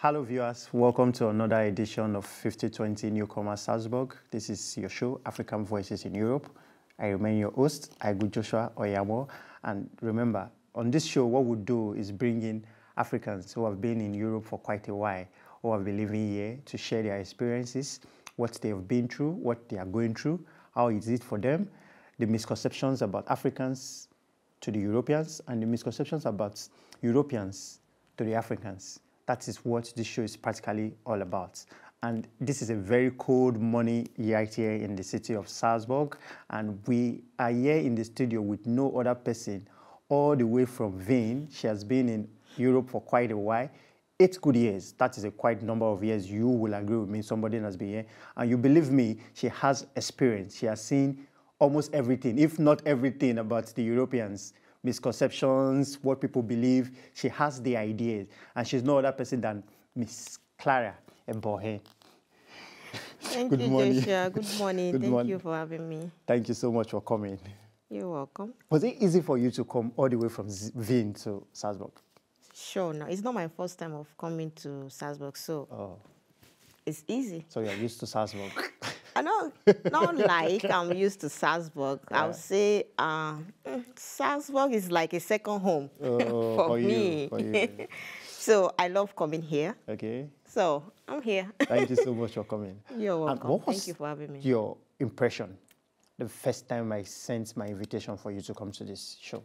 Hello viewers, welcome to another edition of 5020 Newcomer Salzburg. This is your show, African Voices in Europe. I remain your host, Joshua Oyamo. And remember, on this show, what we do is bring in Africans who have been in Europe for quite a while, who have been living here to share their experiences, what they have been through, what they are going through, how is it for them, the misconceptions about Africans to the Europeans, and the misconceptions about Europeans to the Africans. That is what this show is practically all about. And this is a very cold morning right here in the city of Salzburg. And we are here in the studio with no other person all the way from Wien. She has been in Europe for quite a while. 8 good years. That is a quite number of years. You will agree with me. Somebody has been here. And you believe me, she has experience. She has seen almost everything, if not everything, about the Europeans. Misconceptions, what people believe. She has the ideas. And she's no other person than Miss Clara Ebohen. Thank you, Joshua. Good morning. Thank you for having me. Thank you so much for coming. You're welcome. Was it easy for you to come all the way from Wien to Salzburg? Sure. No, it's not my first time of coming to Salzburg, so it's easy. So you're used to Salzburg? I know, not like I'm used to Salzburg. Yeah. I would say Salzburg is like a second home for me. For you. So I love coming here. Okay. So I'm here. Thank you so much for coming. You're welcome. Thank you for having me. Your impression the first time I sent my invitation for you to come to this show?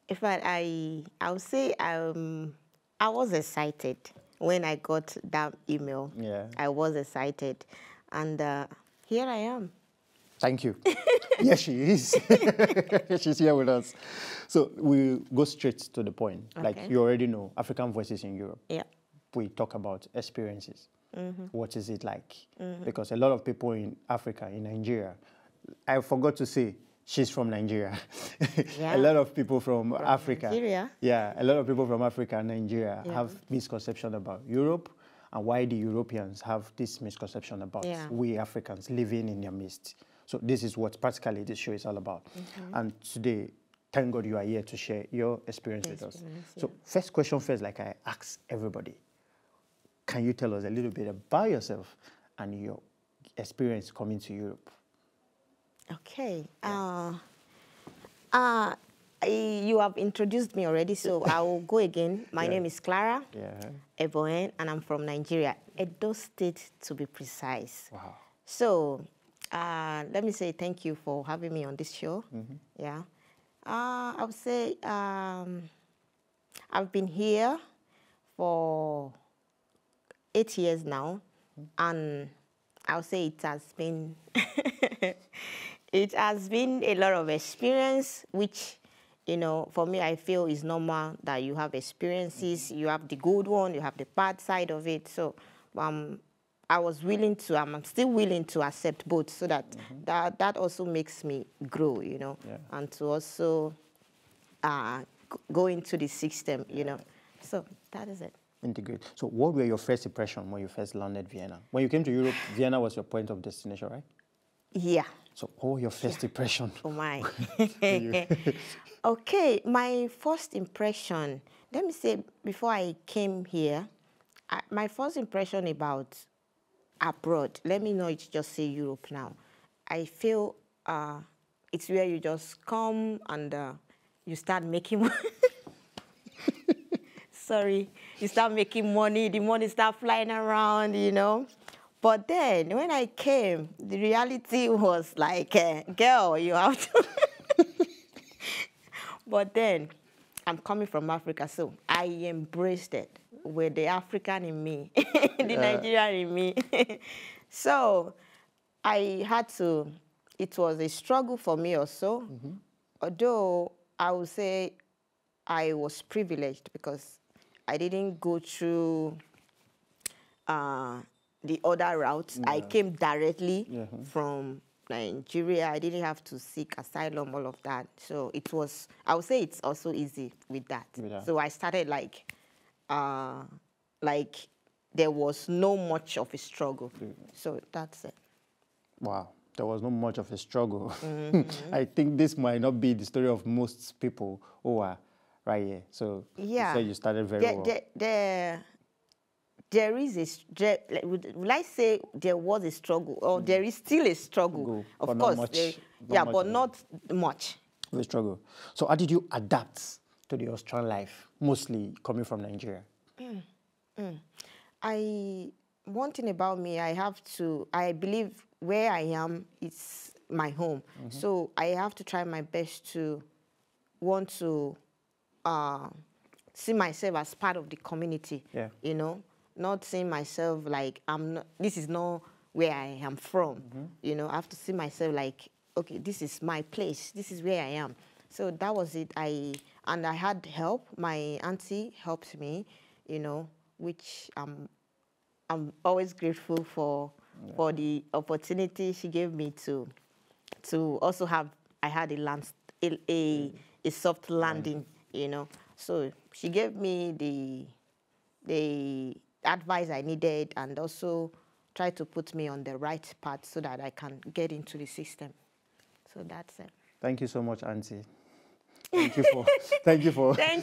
In fact, I would say I was excited when I got that email. Yeah. I was excited. And here I am. Thank you. Yes, she is. She's here with us. So we'll go straight to the point. Okay. Like you already know, African Voices in Europe. Yeah. We talk about experiences. Mm-hmm. What is it like? Mm-hmm. Because a lot of people in Africa, in Nigeria, I forgot to say, she's from Nigeria. Yeah. A lot of people from Africa. Nigeria. Yeah, a lot of people from Africa and Nigeria have misconception about Europe and why the Europeans have this misconception about we Africans living in their midst. So this is what practically this show is all about. Mm-hmm. And today, thank God you are here to share your experience with us. Yeah. So first question first, like I ask everybody, can you tell us a little bit about yourself and your experience coming to Europe? Okay. You have introduced me already, so I will go again. My name is Clara Ebohen, and I'm from Nigeria, Edo State to be precise. Wow. So let me say thank you for having me on this show. Mm-hmm. Yeah. I would say I've been here for 8 years now, and I would say it has been it has been a lot of experience, which, you know, for me, I feel is normal that you have experiences. You have the good one, you have the bad side of it. So I was willing to, I'm still willing to accept both, so that that also makes me grow, you know, and to also go into the system, you know. So that is it. Integrate. So what were your first impressions when you first landed Vienna? When you came to Europe, Vienna was your point of destination, right? Yeah. So what were your first impressions? Oh, my. Okay, my first impression, let me say, before I came here, my first impression about abroad, let me not just say Europe now. I feel it's where you just come and you start making sorry, you start making money, the money start flying around, you know. But then when I came, the reality was like, girl, you have to. But then I'm coming from Africa, so I embraced it with the African in me, the Nigerian in me. So I had to, it was a struggle for me also, although I would say I was privileged because I didn't go through the other routes. I came directly from Nigeria. I didn't have to seek asylum, all of that. So it was, I would say it's also easy with that. So I started like there was no much of a struggle. So that's it. Wow. There was not much of a struggle. I think this might not be the story of most people who are right here. So you said you started very well. there is will I say there was a struggle, or there is still a struggle? Of course, but not much. The struggle. So how did you adapt to the Australian life, mostly coming from Nigeria? One thing about me, I believe where I am is my home. So I have to try my best to want to see myself as part of the community, you know, not seeing myself like this is not where I am from, you know. I have to see myself like, okay, this is my place, this is where I am. So that was it. And I had help. My auntie helped me, you know, which I'm always grateful for the opportunity she gave me to also I had a soft landing, you know. So she gave me the advice I needed, and also tried to put me on the right path so that I can get into the system. So that's it. Thank you so much, Auntie. Thank you for giving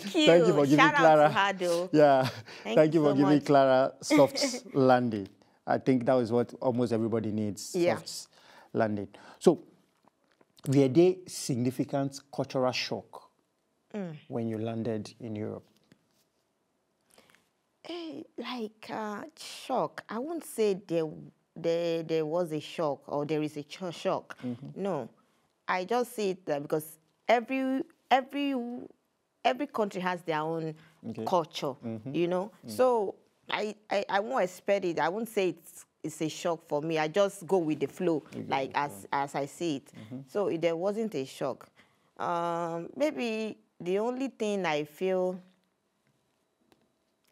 Shout Clara. out to her, though. Yeah. Thank you for so giving much. Clara soft landing. I think that is what almost everybody needs. Yeah. Soft landing. So were there significant cultural shock when you landed in Europe? Shock. I wouldn't say there was a shock, or there is a shock. No, I just see it because every country has their own culture, you know. So I won't expect it. I won't say it's a shock for me. I just go with the flow, as I see it. So there wasn't a shock. Maybe the only thing I feel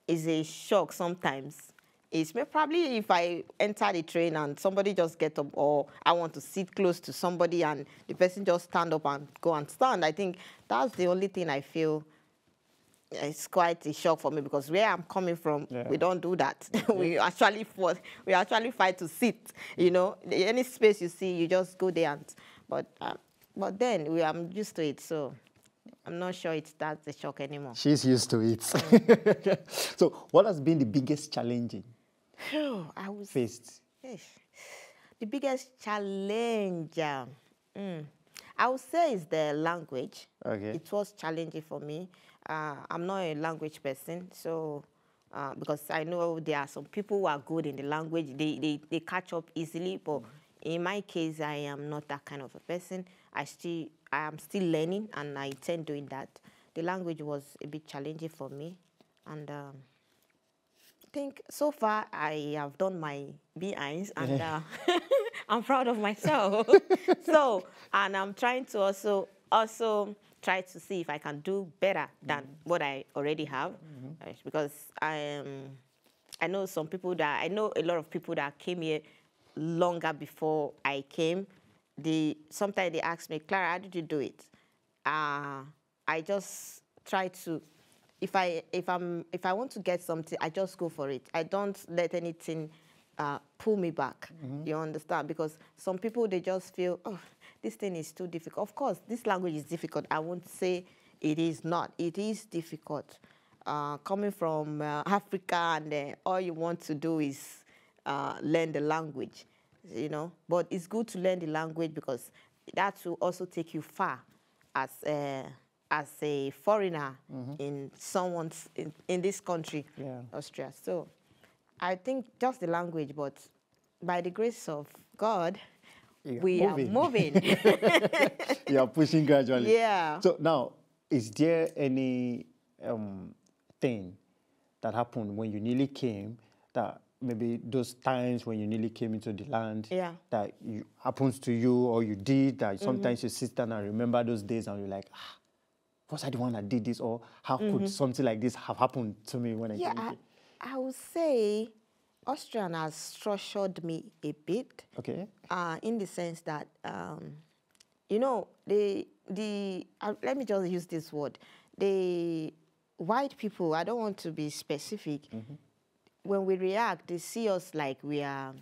is a shock sometimes is probably if I enter the train and somebody just get up, or I want to sit close to somebody and the person just stand up and go and stand. I think that's the only thing I feel it's quite a shock for me, because where I'm coming from, we don't do that. we actually fight to sit. You know, any space you see, you just go there. But then I'm used to it, so I'm not sure that's a shock anymore. She's used to it. So what has been the biggest challenge faced? The biggest challenge, I would say, is the language. It was challenging for me. I'm not a language person, so because I know there are some people who are good in the language, they catch up easily, but in my case, I am not that kind of a person. I am still learning, and I intend doing that. The language was a bit challenging for me, and I think so far I have done my behinds, and I'm proud of myself. And I'm trying to also try to see if I can do better than what I already have, because I know some people I know a lot of people that came here longer before I came. Sometimes they ask me, Clara, how did you do it? I just try to, if I want to get something, I just go for it. I don't let anything pull me back. You understand? Because some people, they just feel, oh, this thing is too difficult. Of course, this language is difficult. I won't say it is not. It is difficult. Coming from Africa, and all you want to do is learn the language, you know. But it's good to learn the language, because that will also take you far as a foreigner in this country, Austria. So I think just the language, but by the grace of God, we are moving. You are pushing gradually. Yeah. So now, is there any thing that happened when you nearly came, that maybe those times when you nearly came into the land, that happens to you, or you did, that sometimes you sit down and remember those days and you're like, was I the one that did this? Or how could something like this have happened to me when I came here? I would say Austrian has structured me a bit. Okay. In the sense that, you know, let me just use this word. The white people, I don't want to be specific, when we react, they see us like we have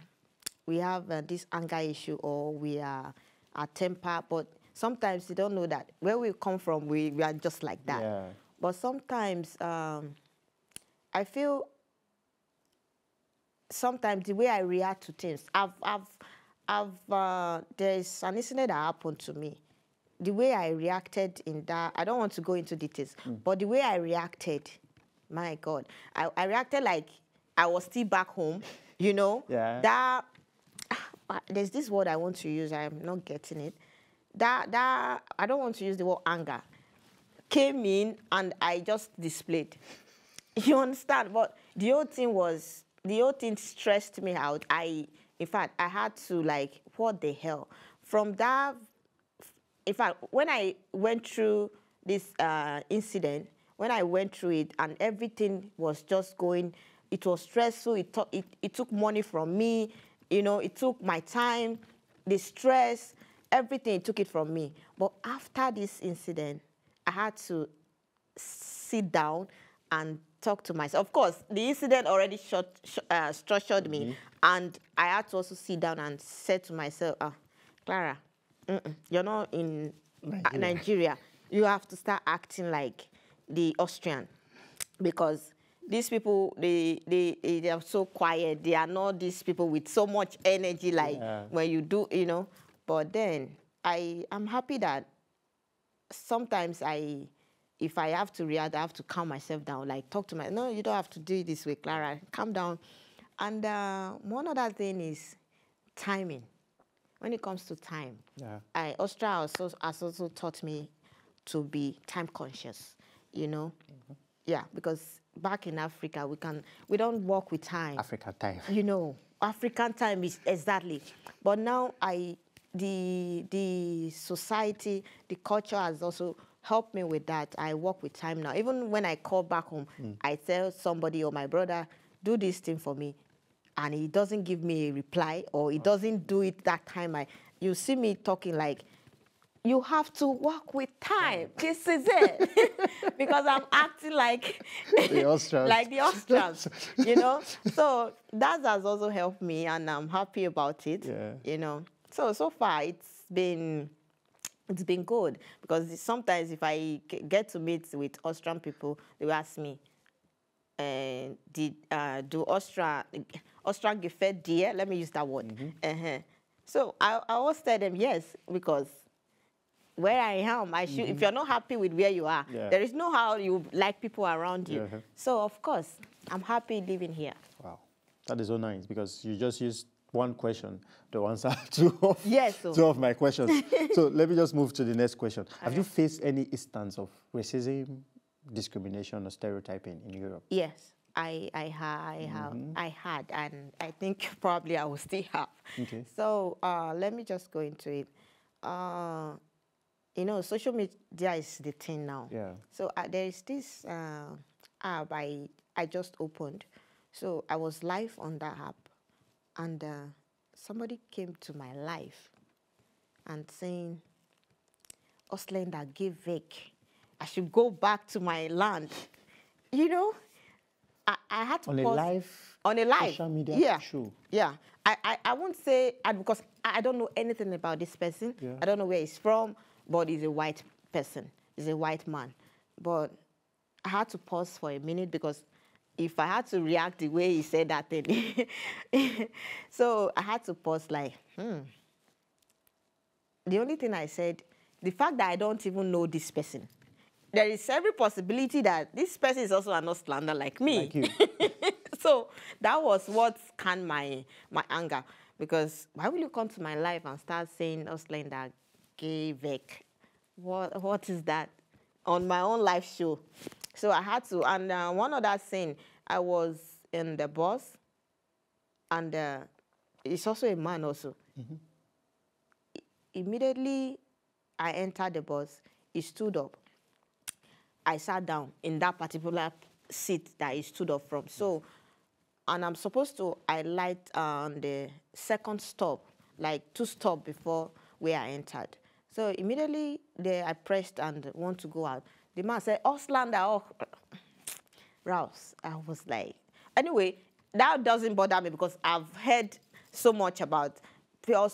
this anger issue, or we are a temper, but sometimes they don't know that where we come from, we are just like that. Yeah. But sometimes I feel sometimes the way I react to things, there's an incident that happened to me. The way I reacted in that, I don't want to go into details, but the way I reacted, my God, I reacted like I was still back home, you know? Yeah. That, there's this word I want to use, I'm not getting it. That I don't want to use the word anger. Came in and I just displayed. You understand? But the whole thing stressed me out. In fact, I had to like, what the hell? From that, in fact, when I went through this incident, when I went through it and everything was just going, it was stressful, it took money from me, you know, it took my time, the stress, everything, it took it from me. But after this incident, I had to sit down and talk to myself. Of course, the incident already structured me, and I had to also sit down and say to myself, Clara, you're not in Nigeria. You have to start acting like the Austrian, because these people, they are so quiet. They are not these people with so much energy, like when you do, you know. But then I'm happy that sometimes if I have to react, I have to calm myself down, like talk to no, you don't have to do it this way, Clara, calm down. And one other thing is timing. When it comes to time, Austria has also taught me to be time conscious, you know? Yeah, because back in Africa, we don't work with time. African time. You know, African time is exactly. But now the society, the culture has also helped me with that. I work with time now. Even when I call back home, I tell somebody or my brother, do this thing for me, and he doesn't give me a reply, or he doesn't do it that time, you see me talking like, you have to work with time. This is it. Because I'm acting like the Austrians. like the Austrians, you know? So that has also helped me, and I'm happy about it, you know? So far, it's been good, because sometimes if I get to meet with Austrian people, they will ask me, do Austria gefällt dir? Let me use that word. So I always tell them yes, because where I am, if you're not happy with where you are, there is no how you like people around you. So of course, I'm happy living here. Wow, that is so nice, because you just used one question to answer two of my questions. So let me just move to the next question. Have you faced any instance of racism, discrimination, or stereotyping in Europe? Yes, I had, and I think probably I will still have. Okay. So let me just go into it. You know, social media is the thing now. Yeah. So there is this app I just opened. So I was live on that app, and somebody came to my live and saying, Ausland, give weg. I should go back to my land. You know, I had to pause. On a live social media show. Yeah. I won't say, because I don't know anything about this person. Yeah. I don't know where he's from, but he's a white person. He's a white man. But I had to pause for a minute, because if I had to react the way he said that thing, so I had to pause like, The only thing I said, the fact that I don't even know this person, there is every possibility that this person is also an Auslander like me. Like you. So that was what canned my anger, because why will you come to my life and start saying Auslander gave weg? What is that on my own live show? So I had to, and one other thing, I was in the bus, and it's also a man also. Immediately I entered the bus, he stood up. I sat down in that particular seat that he stood up from. So, and I'm supposed to alight on the second stop, like 2 stops before where I entered. So immediately there I pressed and want to go out. The man said, Ausland, Rouse. I was like, anyway, that doesn't bother me, because I've heard so much about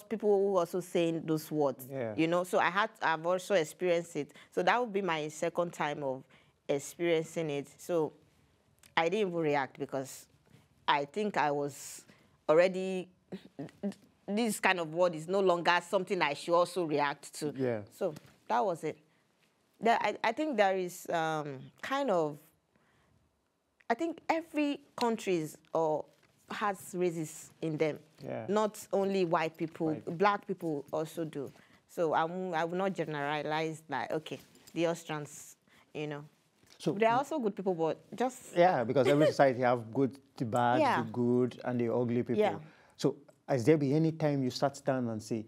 people who also saying those words, you know. So I've also experienced it. So that would be my second time of experiencing it. So I didn't even react, because I think I was already, this kind of word is no longer something I should also react to. Yeah. So that was it. I think there is kind of, I think every country has races in them. Yeah. Not only white people, black people also do. So I will not generalize like, okay, the Austrians, you know. So they're also good people, but just... Yeah, because every society have good, the bad, Yeah. the good, and the ugly people. Yeah. So has there been any time you sat down and say,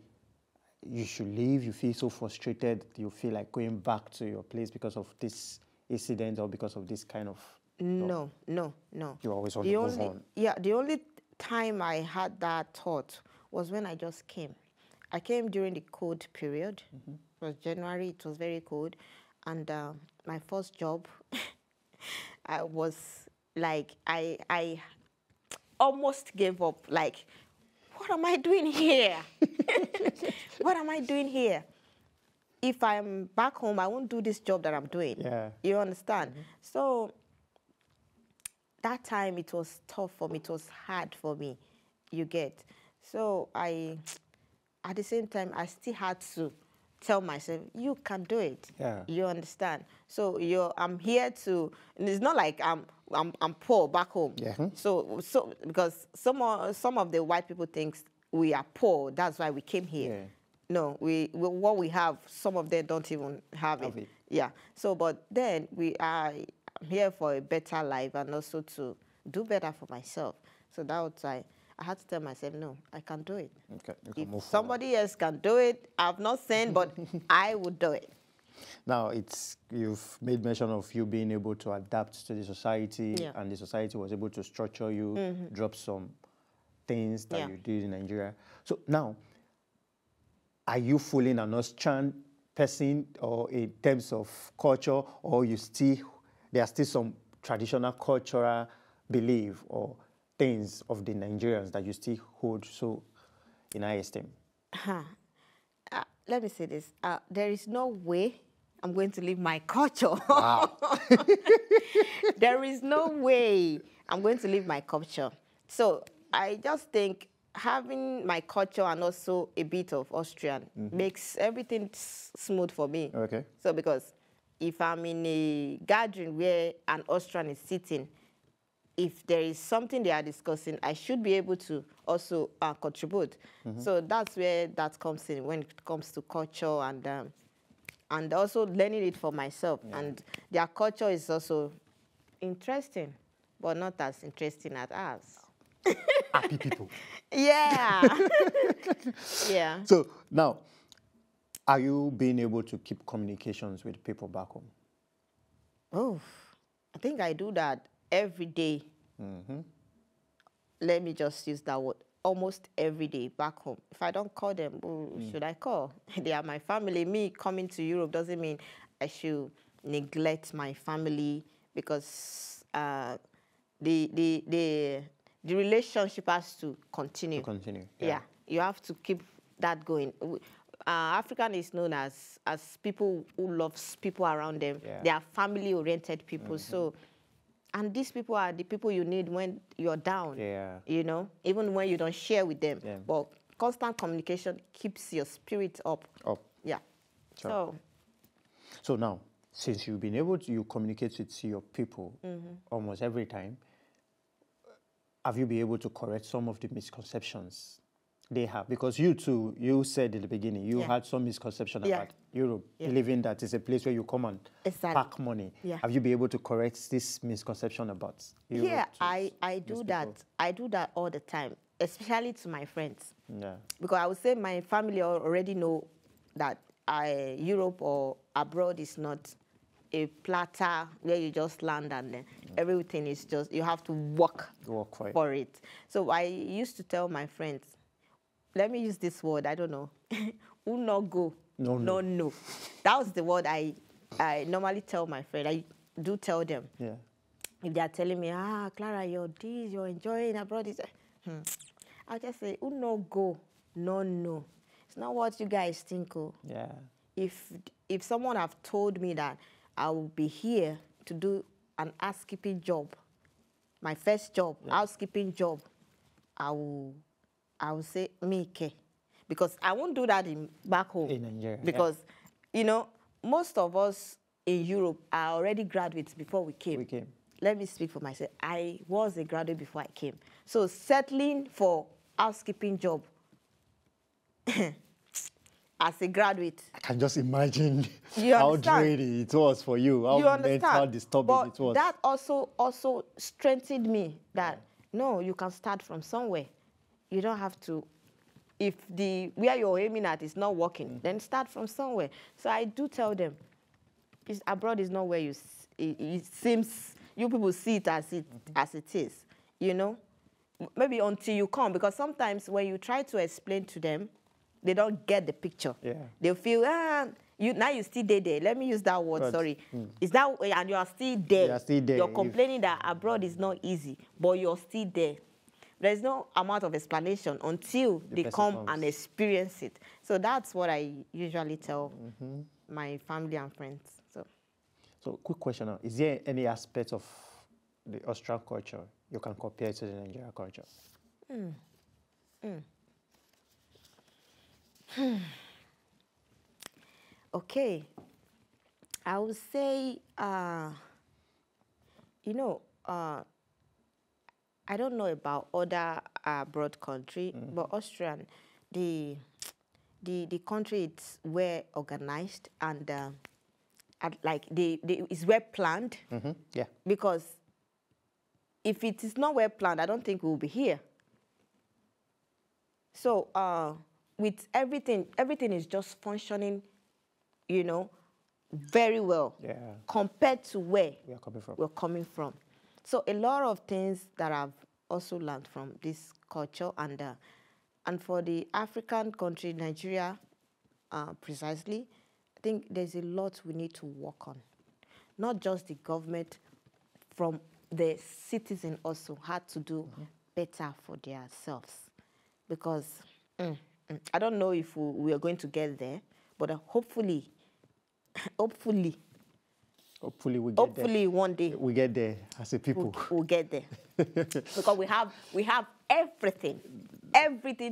you should leave, you feel so frustrated, you feel like going back to your place because of this incident or because of this kind of... No. You always want to move on. Yeah, the only time I had that thought was when I just came. I came during the cold period. It was January, it was very cold. And my first job, I was like, I almost gave up. Like, what am I doing here? What am I doing here? If I'm back home, I won't do this job that I'm doing. Yeah. You understand? So that time, it was tough for me. It was hard for me, you get. So at the same time, I still had to tell myself, you can do it. Yeah. You understand? So I'm here to, and it's not like I'm poor back home. Yeah. So because some of the white people think we are poor, that's why we came here. Yeah. No, what we have, some of them don't even have it. Yeah. So, but then I'm here for a better life and also to do better for myself. So that was I had to tell myself, no, I can do it. Okay, if somebody else can do it, I've not said, but I would do it. Now, you've made mention of you being able to adapt to the society, and the society was able to structure you, drop some things that you did in Nigeria. So now, are you fully an Austrian person, or in terms of culture, or there are still some traditional cultural belief or things of the Nigerians that you still hold so in high esteem? Let me say this. There is no way I'm going to leave my culture. Wow. There is no way I'm going to leave my culture. So I just think having my culture and also a bit of Austrian makes everything smooth for me. Okay. So because if I'm in a gathering where an Austrian is sitting, if there is something they are discussing, I should be able to also contribute. So that's where that comes in when it comes to culture and also learning it for myself. Yeah. And their culture is also interesting, but not as interesting as ours. Happy people. Yeah. Yeah. So now, are you being able to keep communications with people back home? Oh, I think I do that every day. Let me just use that word. Almost every day back home. If I don't call them, who should I call? They are my family. Me coming to Europe doesn't mean I should neglect my family, because the relationship has to continue. Yeah. You have to keep that going. African is known as people who loves people around them. Yeah. They are family-oriented people. So, and these people are the people you need when you're down. Yeah. You know, even when you don't share with them. Yeah. But constant communication keeps your spirit up. Yeah. Sure. So now, since you've been able to communicate with your people almost every time, have you been able to correct some of the misconceptions they have? Because you too, you said in the beginning, you had some misconception about Europe, believing that it's a place where you come and pack money. Yeah. Have you been able to correct this misconception about Europe? Yeah, I do that. I do that all the time, especially to my friends. Yeah. Because I would say my family already know that Europe or abroad is not a platter where you just land and then everything is just, you have to work for it. So I used to tell my friends, let me use this word, I don't know, no go, no. That was the word I normally tell my friend. I do tell them. Yeah. If they are telling me, Clara, you're this, you're enjoying abroad, I'll just say, no go, no. It's not what you guys think. Yeah. If someone have told me that I will be here to do an housekeeping job, my first job, housekeeping job, I will say Mike, because I won't do that back home. In Nigeria. Because, you know, most of us in Europe are already graduates before we came. Let me speak for myself. I was a graduate before I came. So settling for housekeeping job as a graduate. I can just imagine how draining it was for you, how mental disturbing it was. That also strengthened me that, no, you can start from somewhere. You don't have to, if where you're aiming at is not working, then start from somewhere. So I do tell them, abroad is not where it seems, you people see it as it is, you know? Maybe until you come, because sometimes when you try to explain to them, they don't get the picture. Yeah. They'll feel, now you still there. Let me use that word, sorry. Is that, and you are still there. You are still there. You're complaining that abroad is not easy, but you're still there. There's no amount of explanation until they come and experience it. So that's what I usually tell my family and friends. So quick question now. Is there any aspect of the Austrian culture you can compare to the Nigerian culture? Okay. I would say, you know, I don't know about other abroad country, but Austrian, the country, it's well organized and like it's well planned. Yeah. Because if it is not well planned, I don't think we'll be here. So with everything is just functioning, you know, very well. Yeah. Compared to where we're coming from. So a lot of things that I've also learned from this culture, and for the African country, Nigeria, precisely, I think there's a lot we need to work on. Not just the government, from the citizen also had to do better for themselves. Because I don't know if we are going to get there, but hopefully we get there. One day we get there as a people. We'll get there. Because we have everything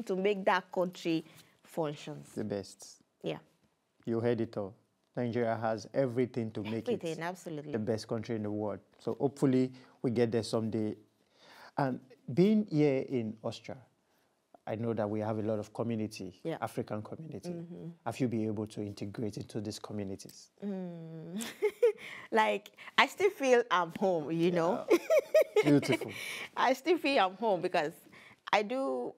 to make that country functions. The best. Yeah. You heard it all. Nigeria has everything to make it absolutely the best country in the world. So hopefully we get there someday. And being here in Austria, I know that we have a lot of community, African community. Have you been able to integrate into these communities? Like, I still feel I'm home, you know? Beautiful. I still feel I'm home because I do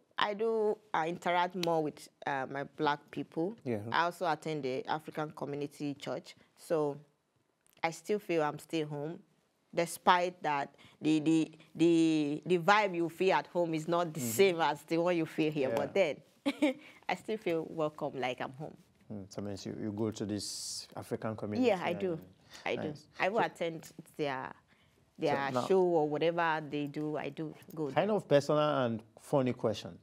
interact more with my Black people. Yeah. I also attend the African community church. So I still feel I'm still home, despite that the vibe you feel at home is not the same as the one you feel here. But then I still feel welcome, like I'm home. So means you go to this African community? Yeah, I do. I do. I will attend their show or whatever they do. I do go. Kind of personal and funny question.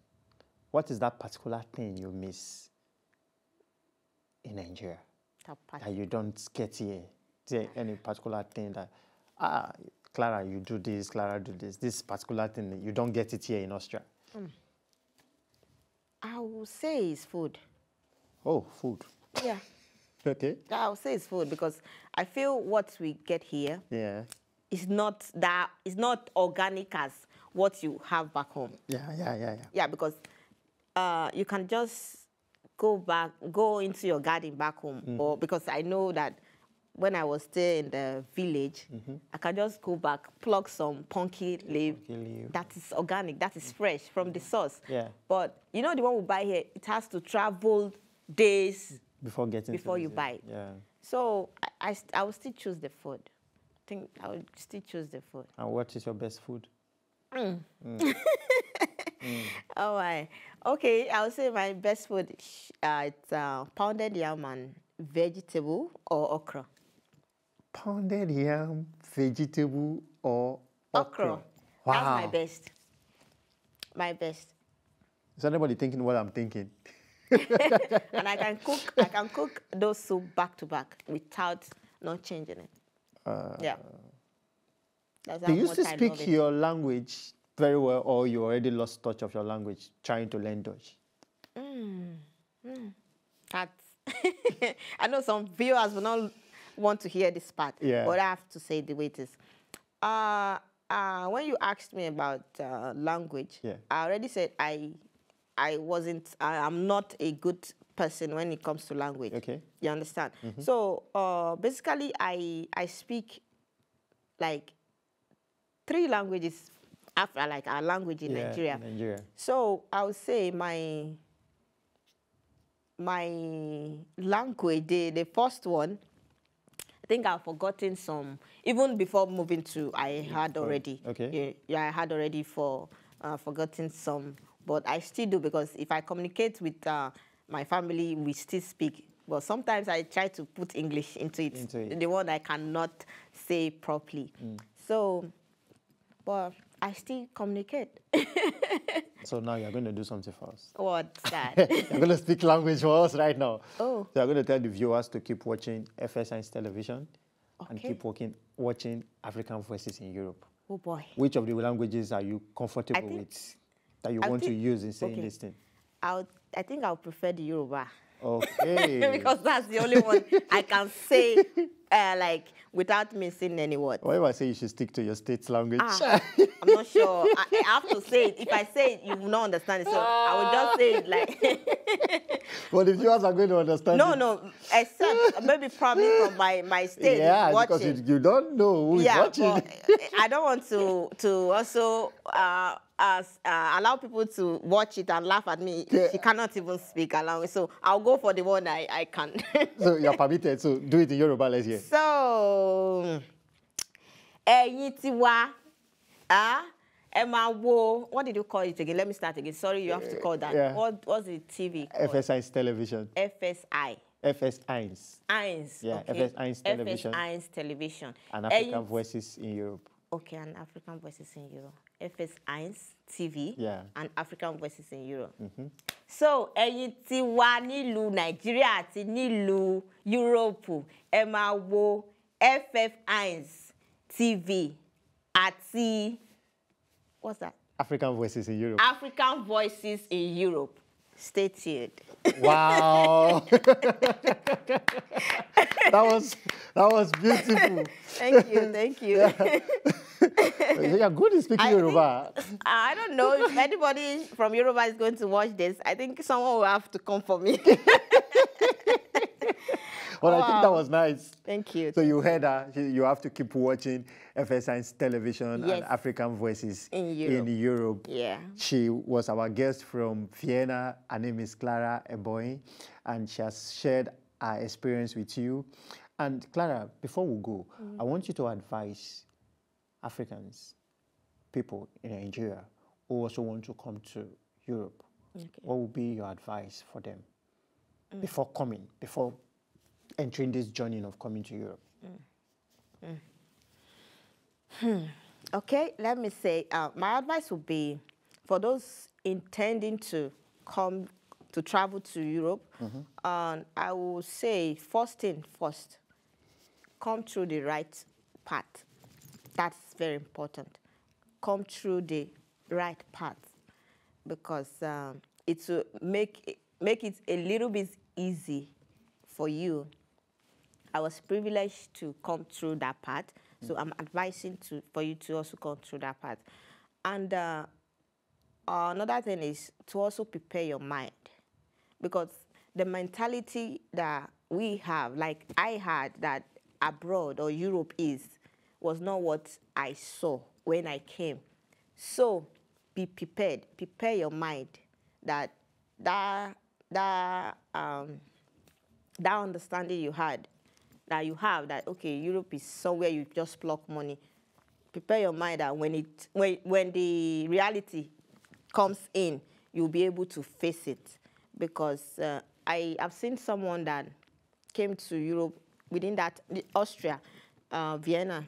What is that particular thing you miss in Nigeria that you don't get here? Is there any particular thing that, Clara, you do this, Clara, do this. This particular thing, you don't get it here in Austria? I will say it's food. Oh, food. Yeah. Okay. I will say it's food because I feel what we get here is not organic as what you have back home. Yeah, because you can just go into your garden back home, or because I know that when I was still in the village, I can just go back, pluck some pumpkin leaf. That is organic, that is fresh from the source. Yeah. But you know the one we buy here, it has to travel days before you buy it. Yeah. So I will still choose the food. I think I would still choose the food. And what is your best food? All right. Okay, I would say my best food, it's pounded yam and vegetable or okra. Pounded yam, vegetable or okra. Wow. That's my best. My best. Is anybody thinking what I'm thinking? And I can cook those soup back to back without not changing it. Yeah. They used to speak your language very well, or you already lost touch of your language trying to learn Dutch? That's I know some viewers will not want to hear this part, but I have to say the way it is. When you asked me about language, I already said I'm not a good person when it comes to language. Okay. You understand? So basically, I speak like 3 languages after like our language in Nigeria. So I would say my language, the first one, I think I've forgotten some. Even before moving to, I had already. Okay. Yeah, I had already forgotten some, but I still do, because if I communicate with my family, we still speak. But sometimes I try to put English into it. The one I cannot say properly. So, but I still communicate. So now you're going to do something for us. What's that? You're going to speak language for us right now. Oh. So you're going to tell the viewers to keep watching FS1 television and keep watching African Voices in Europe. Oh boy. Which of the languages are you comfortable with that you want to use in saying this thing? I think I'll prefer the Yoruba. Okay. Because that's the only one I can say like without missing any word. Why do I say you should stick to your state's language? I'm not sure. I have to say it. If I say it, you will not understand it. So I will just say it like... Well, the viewers are going to understand it. No, except maybe probably from my state. Yeah, because you don't know who is watching. I don't want to also... allow people to watch it and laugh at me. She cannot even speak along. So I'll go for the one I can. So you're permitted. So do it in Yoruba, let's hear. So, what did you call it again? Let me start again. Sorry, you have to call that. Yeah. What's the TV called? FS1 television. FSI. FS1. Yeah, okay. FS1 television. FS1 television. And African Voices in Europe. Okay, and African Voices in Europe. FS1 TV and African Voices in Europe. So, ẹ̀yin tí wà nílùú Nàìjíríà àti nílùú Europe, ẹ máa wo FS1 TV àti what's that? African Voices in Europe. African Voices in Europe. Stay tuned. Wow. that was beautiful. Thank you. You're good in speaking Yoruba. I don't know if anybody from Yoruba is going to watch this. I think someone will have to come for me. Well, I think that was nice. Thank you. So you heard that you have to keep watching FS1 television and African Voices in Europe. Yeah. She was our guest from Vienna. Her name is Clara Ebohen, and she has shared her experience with you. And Clara, before we go, I want you to advise Africans, people in Nigeria who also want to come to Europe. Okay. What would be your advice for them before entering this journey of coming to Europe? Okay, let me say, my advice would be for those intending to travel to Europe, and I will say first, come through the right path. That's very important. Come through the right path, because it will make it a little bit easy for you. I was privileged to come through that path, so I'm advising for you to also come through that path. And another thing is to also prepare your mind, because the mentality that we have, like I had, that abroad or Europe was not what I saw when I came. So be prepared. Prepare your mind that understanding you have that okay, Europe is somewhere you just pluck money. Prepare your mind that when the reality comes in, you'll be able to face it. Because I have seen someone that came to Europe within that, Austria, Vienna,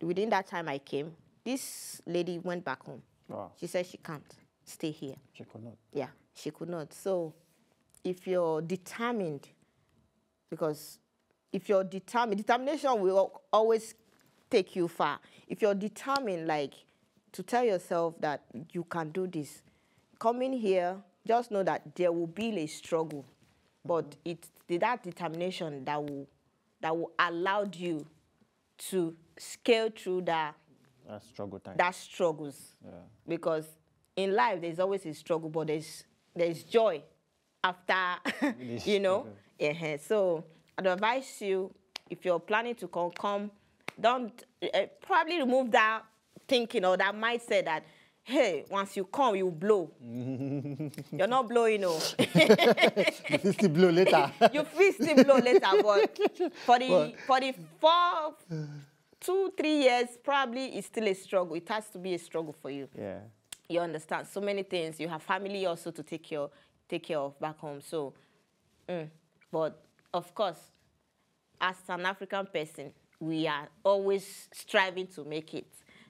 within that time I came, this lady went back home. Wow. She said she can't stay here. She could not. Yeah, she could not. So if you're determined, because if you're determined, determination will always take you far. If you're determined, like, to tell yourself that you can do this. Coming here, just know that there will be a struggle, but it's that determination that will allow you to scale through that struggle time. That struggles. Yeah. Because in life there's always a struggle, but there's joy after you know. Okay. So I'd advise you, if you're planning to come, don't probably remove that thinking or that mindset that, hey, once you come, you blow. You're not blowing, no. You feel still blow later. You feel still blow later, but for the 2-3 years, probably it's still a struggle. It has to be a struggle for you. Yeah. You understand so many things. You have family also to take care of back home. So, but of course, as an African person, we are always striving to make it.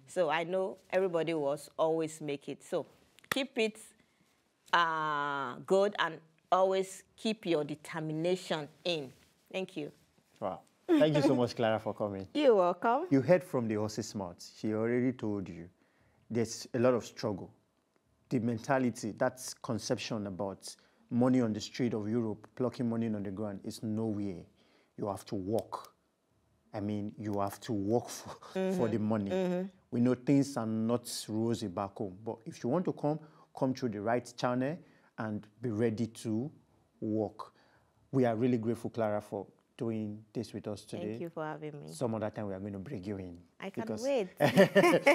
So I know everybody will always make it. So keep it good and always keep your determination in. Thank you. Wow. Thank you so much, Clara, for coming. You're welcome. You heard from the horse's mouth. She already told you there's a lot of struggle. The mentality, that conception about money on the street of Europe, plucking money on the ground is nowhere. You have to work. I mean, you have to work for the money. We know things are not rosy back home, but if you want to come through the right channel and be ready to work. We are really grateful, Clara, for doing this with us today. Thank you for having me. Some other time we are going to bring you in. I can't wait.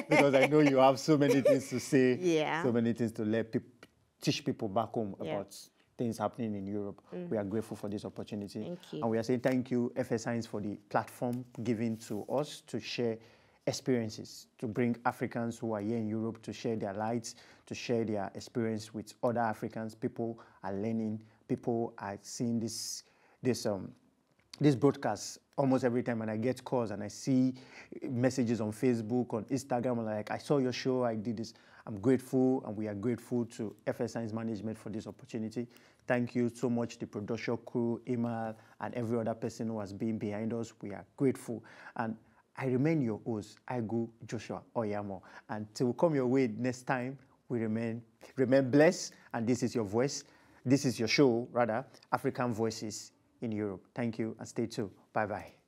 Because I know you have so many things to say, yeah. so many things to teach people back home about things happening in Europe. We are grateful for this opportunity. Thank you. And we are saying thank you, FS1, for the platform given to us to share experiences, to bring Africans who are here in Europe to share their lights, to share their experience with other Africans. People are learning. People are seeing this broadcast almost every time, and I get calls and I see messages on Facebook, on Instagram, and like, I saw your show, I did this. I'm grateful, and we are grateful to FS1's management for this opportunity. Thank you so much, the production crew, Emma, and every other person who has been behind us. We are grateful. And I remain your host, Igu Joshua Oyamo. Until we come your way next time, we remain blessed, and this is your voice. This is your show, rather, African Voices in Europe. Thank you, and stay tuned. Bye-bye.